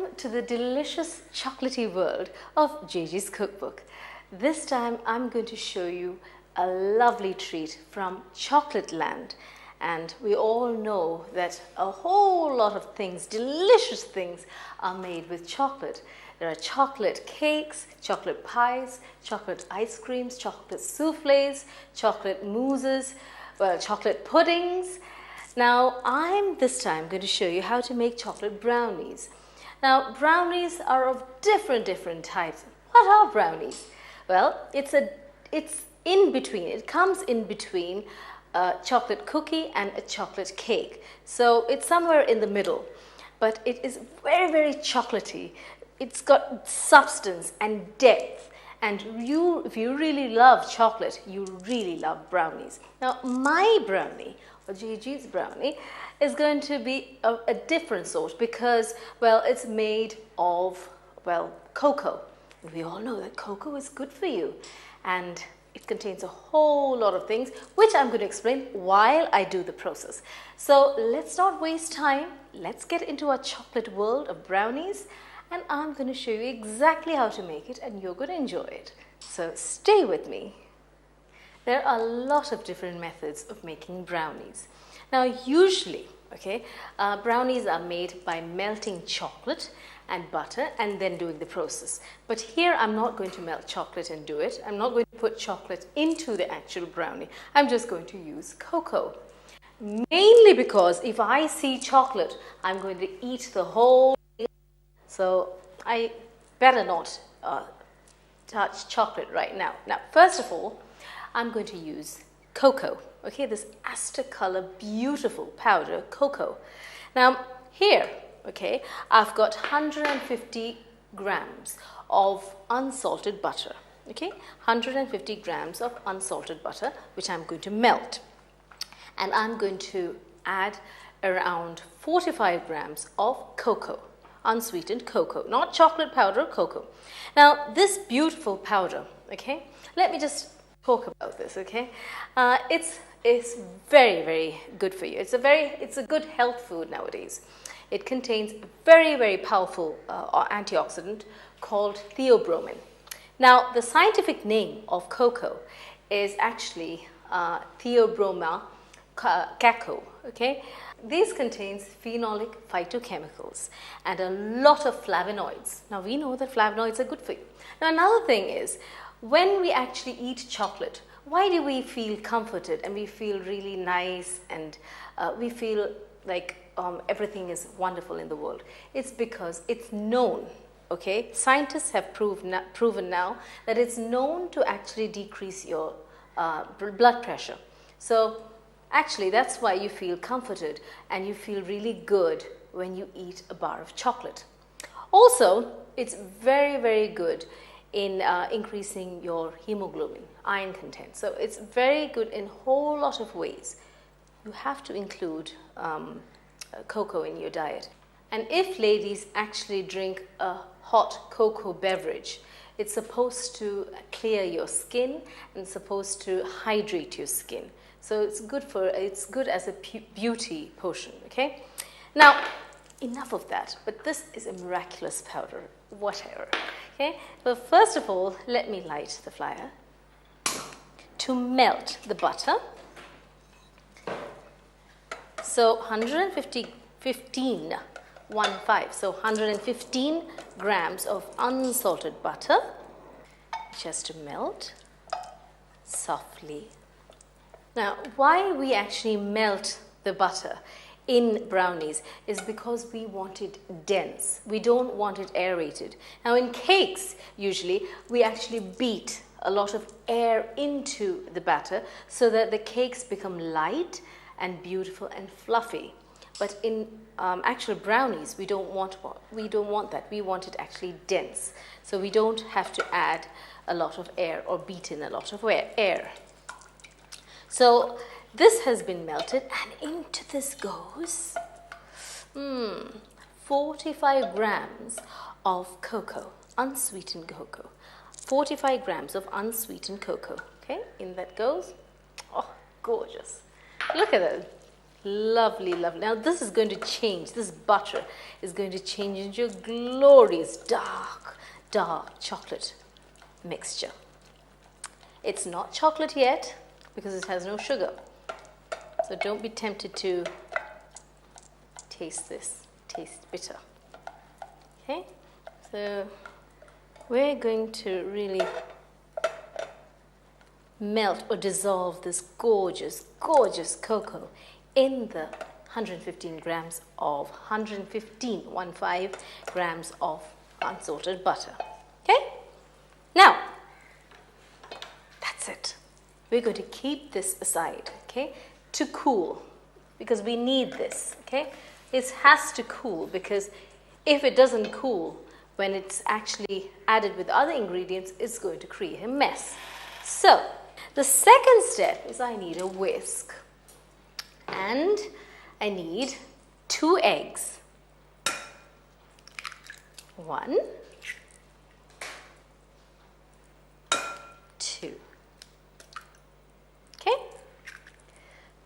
Welcome to the delicious chocolatey world of Jagee's cookbook. This time I'm going to show you a lovely treat from Chocolate Land. And we all know that a whole lot of things, delicious things, are made with chocolate. There are chocolate cakes, chocolate pies, chocolate ice creams, chocolate souffles, chocolate mousses, chocolate puddings. Now, I'm this time going to show you how to make chocolate brownies. Now, brownies are of different types. What are brownies? Well, it's in between. It comes in between a chocolate cookie and a chocolate cake. So it's somewhere in the middle, but it is very chocolatey. It's got substance and depth. And if you really love chocolate, you really love brownies. Now, my brownie, or Jagee's brownie, is going to be a different sort because, well, it's made of, well, cocoa. We all know that cocoa is good for you. And it contains a whole lot of things, which I'm going to explain while I do the process. So let's not waste time. Let's get into our chocolate world of brownies. And I'm going to show you exactly how to make it, and you're going to enjoy it. So stay with me. There are a lot of different methods of making brownies. Now, usually, brownies are made by melting chocolate and butter and then doing the process. But here, I'm not going to melt chocolate and do it. I'm not going to put chocolate into the actual brownie. I'm just going to use cocoa. Mainly because if I see chocolate, I'm going to eat the whole. So I better not touch chocolate right now. Now, first of all, I'm going to use cocoa. Okay, this aster color, beautiful powder cocoa. Now here, okay, I've got 150 grams of unsalted butter. Okay, 150 grams of unsalted butter, which I'm going to melt. And I'm going to add around 45 grams of cocoa. Unsweetened cocoa, not chocolate powder, cocoa. Now, this beautiful powder, okay, let me just talk about this, okay. It's very good for you. It's a good health food nowadays. It contains a very powerful antioxidant called theobromine. Now, the scientific name of cocoa is actually Theobroma cacao, okay. These contains phenolic phytochemicals and a lot of flavonoids. Now, we know that flavonoids are good for you. Now, another thing is, when we actually eat chocolate, why do we feel comforted and we feel really nice and we feel like everything is wonderful in the world? It's because it's known, okay? Scientists have proven now that it's known to actually decrease your blood pressure. So, actually, that's why you feel comforted and you feel really good when you eat a bar of chocolate. Also, it's very good in increasing your hemoglobin, iron content. So it's very good in a whole lot of ways. You have to include cocoa in your diet. And if ladies actually drink a hot cocoa beverage, it's supposed to clear your skin and supposed to hydrate your skin. So it's good as a beauty potion, okay? Now, enough of that, but this is a miraculous powder, whatever, okay? Well, first of all, let me light the fire to melt the butter. So 115 grams of unsalted butter, which has to melt softly. Now, why we actually melt the butter in brownies is because we want it dense. We don't want it aerated. Now, in cakes, usually, we actually beat a lot of air into the batter so that the cakes become light and beautiful and fluffy. But in actual brownies, we don't want that. We want it actually dense. So we don't have to add a lot of air or beat in a lot of air. So this has been melted, and into this goes 45 grams of cocoa, unsweetened cocoa. 45 grams of unsweetened cocoa. Okay, in that goes. Oh, gorgeous. Look at that. Lovely, lovely. Now this is going to change, this butter is going to change into a glorious dark, dark chocolate mixture. It's not chocolate yet because it has no sugar. So don't be tempted to taste this, taste bitter. Okay, so we're going to really melt or dissolve this gorgeous, gorgeous cocoa in the 115 grams of 115 grams of unsalted butter. Okay? Now, that's it. We're going to keep this aside, okay, to cool, because we need this, okay? It has to cool, because if it doesn't cool when it's actually added with other ingredients, it's going to create a mess. So, the second step is I need a whisk. And I need 2 eggs. 1, 2. Okay?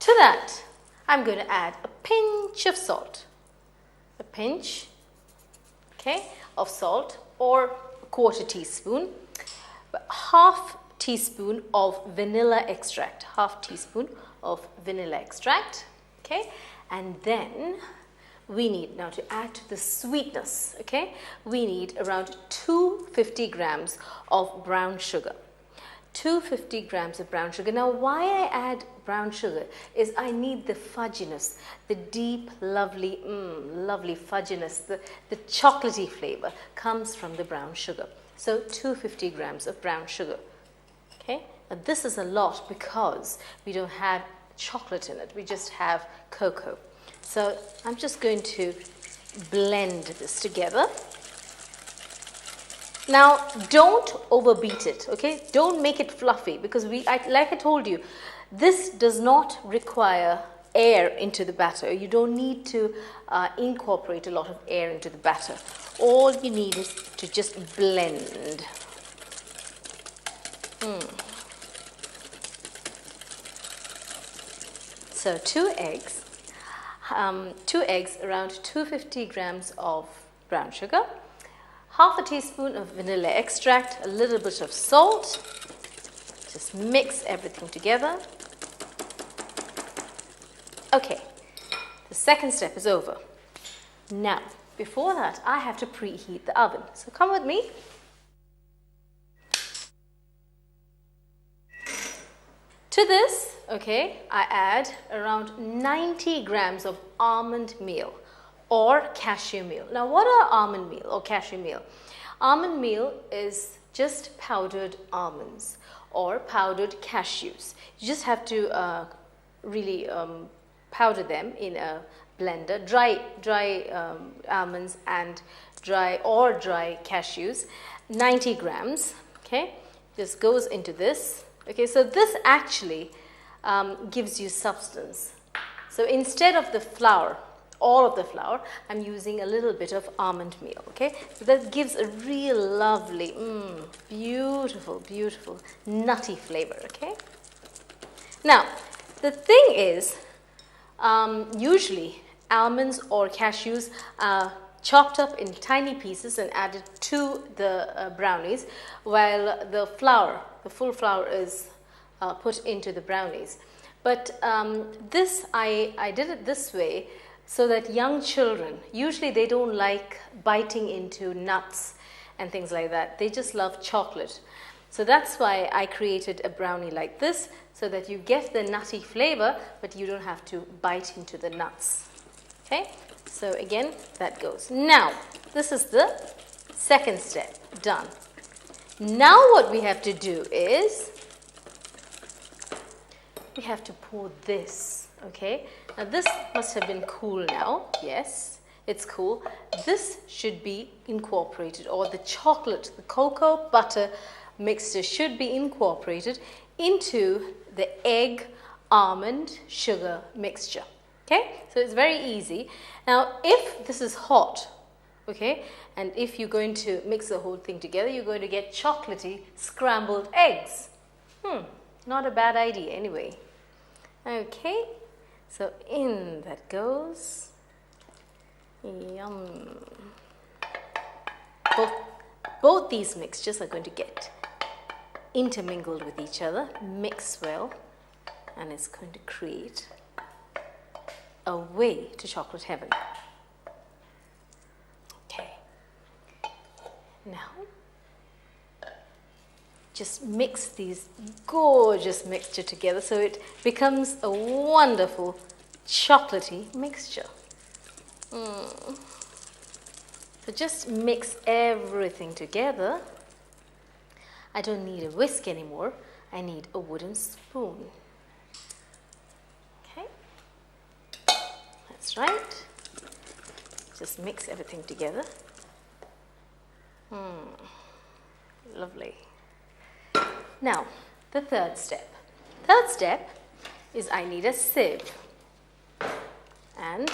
To that, I'm going to add a pinch of salt. A pinch, okay, of salt, or a 1/4 teaspoon. Half teaspoon of vanilla extract. Half teaspoon of vanilla extract, okay, and then we need now to add to the sweetness, okay, we need around 250 grams of brown sugar. 250 grams of brown sugar. Now why I add brown sugar is I need the fudginess, the deep, lovely, lovely fudginess, the chocolatey flavor comes from the brown sugar. So 250 grams of brown sugar, okay. Now this is a lot because we don't have chocolate in it, we just have cocoa. So I'm just going to blend this together. Now don't overbeat it, okay? Don't make it fluffy, because like I told you, this does not require air into the batter. You don't need to incorporate a lot of air into the batter. All you need is to just blend. So 2 eggs, around 250 grams of brown sugar, half a teaspoon of vanilla extract, a little bit of salt. Just mix everything together. Okay, the second step is over. Now, before that, I have to preheat the oven. So come with me. To this, okay, I add around 90 grams of almond meal or cashew meal. Now, what are almond meal or cashew meal? Almond meal is just powdered almonds or powdered cashews. You just have to really powder them in a blender, dry almonds and dry cashews, 90 grams, okay, just goes into this. Okay, so this actually gives you substance. So instead of the flour, all of the flour, I'm using a little bit of almond meal, okay? So that gives a real lovely, beautiful, beautiful, nutty flavor, okay? Now, the thing is, usually almonds or cashews are chopped up in tiny pieces and added to the brownies, while the flour, the full flour, is put into the brownies. But this, I did it this way so that young children, usually they don't like biting into nuts and things like that. They just love chocolate. So that's why I created a brownie like this, so that you get the nutty flavor, but you don't have to bite into the nuts. Okay? So again, that goes. Now, this is the second step, done. Now what we have to do is, we have to pour this, okay? Now this must have been cool now, yes, it's cool. This should be incorporated, or the chocolate, the cocoa butter mixture should be incorporated into the egg, almond, sugar mixture. Okay, so it's very easy. Now, if this is hot, okay, and if you're going to mix the whole thing together, you're going to get chocolatey scrambled eggs. Not a bad idea anyway. Okay, So in that goes. Yum. Both these mixtures are going to get intermingled with each other, mix well, and it's going to create a way to chocolate heaven. Okay. Now, just mix these gorgeous mixture together so it becomes a wonderful chocolatey mixture. So just mix everything together. I don't need a whisk anymore. I need a wooden spoon. Okay, that's right. Just mix everything together. Lovely. Now, the third step. Third step is I need a sieve. And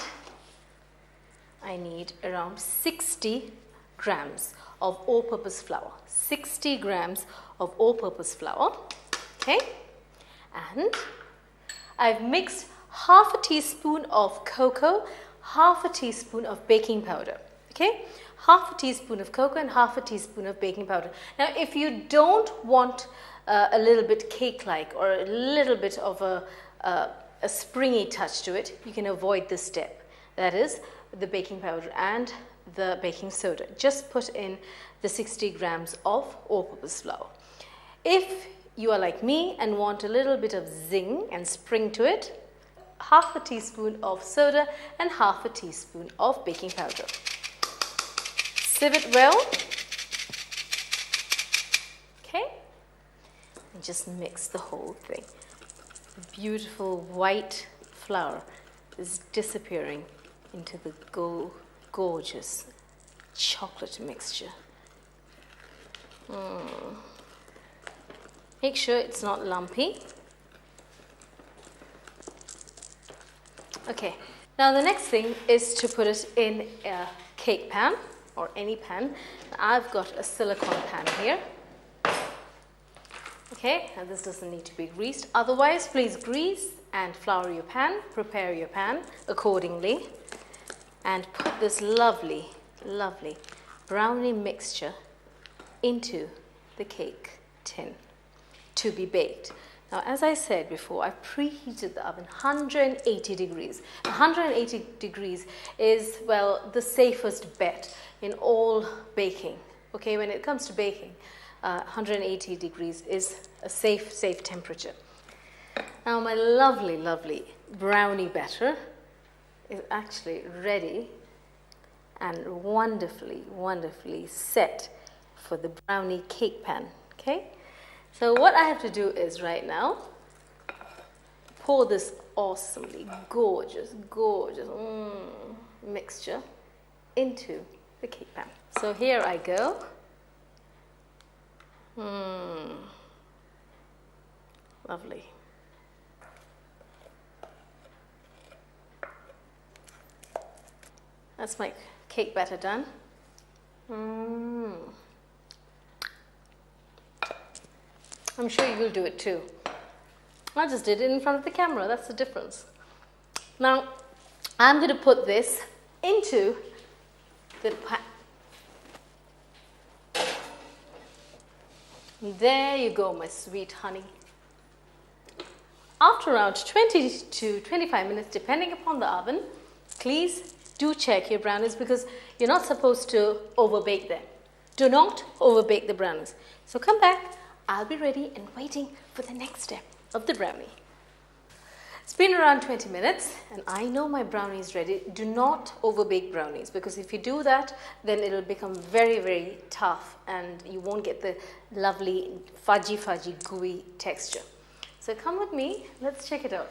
I need around 60 grams of all-purpose flour. 60 grams of all-purpose flour. Okay? And I've mixed half a teaspoon of cocoa, half a teaspoon of baking powder. Okay? Half a teaspoon of cocoa and half a teaspoon of baking powder. Now, if you don't want a little bit cake-like or a little bit of a springy touch to it, you can avoid this step. That is the baking powder and the baking soda. Just put in the 60 grams of all-purpose flour. If you are like me and want a little bit of zing and spring to it, half a teaspoon of soda and half a teaspoon of baking powder. Sieve it well. Okay? And just mix the whole thing. The beautiful white flour is disappearing into the gorgeous chocolate mixture. Make sure it's not lumpy. Okay, now the next thing is to put it in a cake pan or any pan. I've got a silicone pan here. Okay, and this doesn't need to be greased. Otherwise, please grease and flour your pan, prepare your pan accordingly, and put this lovely, lovely brownie mixture into the cake tin to be baked. Now, as I said before, I've preheated the oven 180 degrees. 180 degrees is, well, the safest bet in all baking. Okay, when it comes to baking, 180 degrees is a safe temperature. Now, my lovely, lovely brownie batter is actually ready and wonderfully, wonderfully set for the brownie cake pan. Okay, so what I have to do is right now pour this awesomely gorgeous mixture into the cake pan. So here I go. Lovely. That's my cake batter done. I'm sure you will do it too. I just did it in front of the camera. That's the difference. Now, I'm going to put this into the pan. There you go, my sweet honey. After around 20 to 25 minutes, depending upon the oven, please do check your brownies because you're not supposed to overbake them. Do not overbake the brownies. So come back. I'll be ready and waiting for the next step of the brownie. It's been around 20 minutes and I know my brownie is ready. Do not overbake brownies because if you do that, then it'll become very, very tough and you won't get the lovely fudgy, gooey texture. So come with me, let's check it out.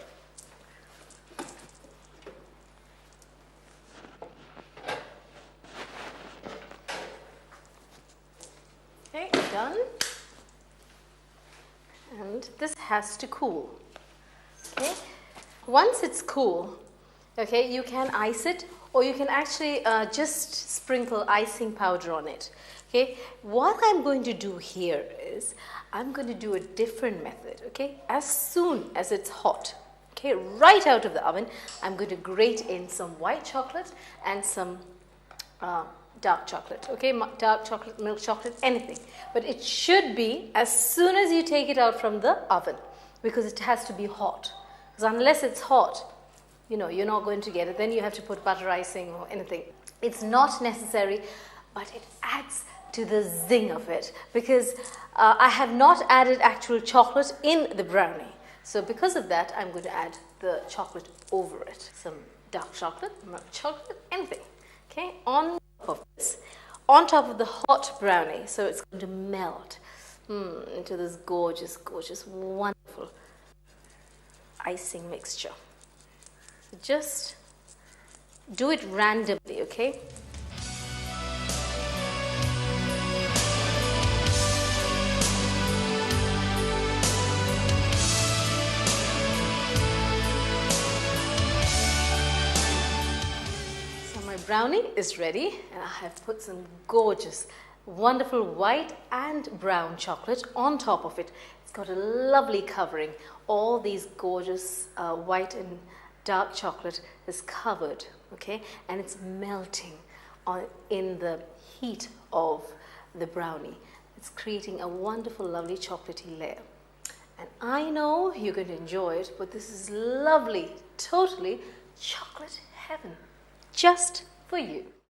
Okay, done. And this has to cool. Okay, once it's cool, okay, you can ice it or you can actually just sprinkle icing powder on it. Okay, what I'm going to do here is I'm going to do a different method. Okay, as soon as it's hot, Okay, right out of the oven, I'm going to grate in some white chocolate and some dark chocolate. Okay, dark chocolate, milk chocolate, anything. But it should be as soon as you take it out from the oven, because it has to be hot. Because unless it's hot, you know, you're not going to get it. Then you have to put butter icing or anything. It's not necessary, but it adds to the zing of it, because I have not added actual chocolate in the brownie. So because of that, I'm going to add the chocolate over it. Some dark chocolate, milk chocolate, anything. Okay, on top of this, on top of the hot brownie, so it's going to melt into this gorgeous, gorgeous, wonderful icing mixture. So just do it randomly, okay? Brownie is ready, and I have put some gorgeous, wonderful white and brown chocolate on top of it. It's got a lovely covering. All these gorgeous white and dark chocolate is covered, okay, and it's melting in the heat of the brownie. It's creating a wonderful, lovely chocolatey layer. And I know you're going to enjoy it, but this is lovely, totally chocolate heaven. Just for you.